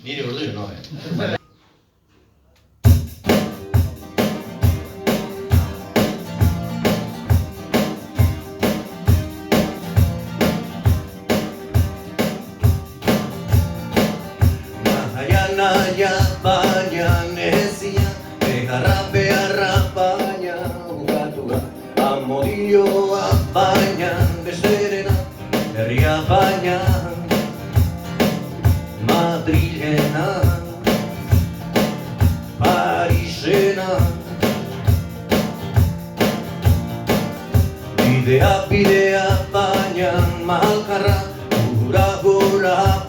Nire urdu no, Naia baina nezia, beharra beharra baina ugatua, amodioa baina besterena, herria baina Madrilena, Parisena. Bidea baina malkarra, gura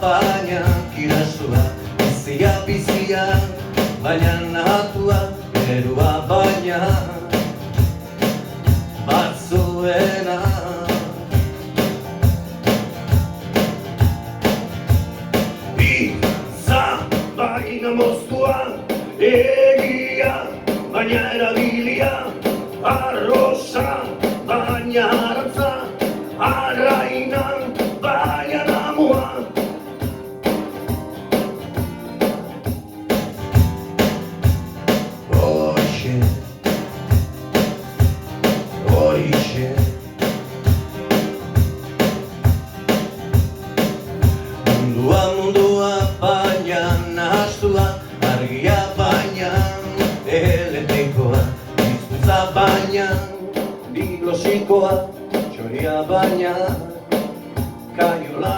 baina kirasua, bizia, baina nahatua, erua baina batzuena. Bizan baina moztua, egia, baina erabilia, arroza, baina arantza, arraina, baina namua. Mundua baina nahastua, argia baina elektikoa, hizkuntza baina diglosikoa, txoria baina kaiola.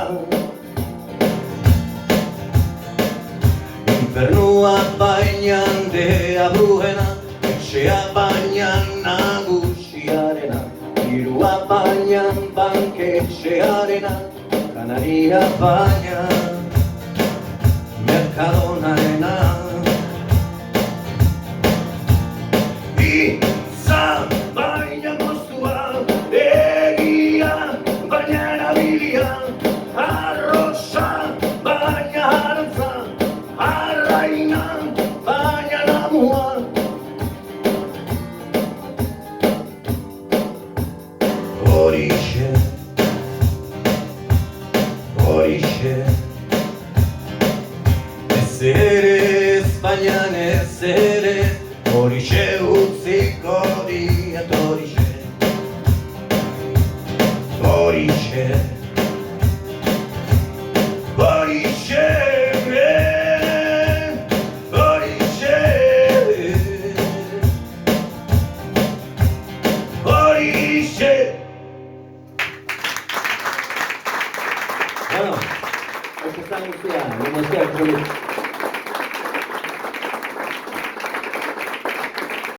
Infernua baina dea bruena, etxea baina nagusiarena, dirua baina banketxearena, Kanaria baina Mercadonarena. Izan baina moztua, egia baina erabilia, arroza baina arantza, arraina baina namua. Horixe ez baina ez ere, horixe utziko diat horixe. Horixe Horixe Horixe Horixe. Bueno, ez esan guztia,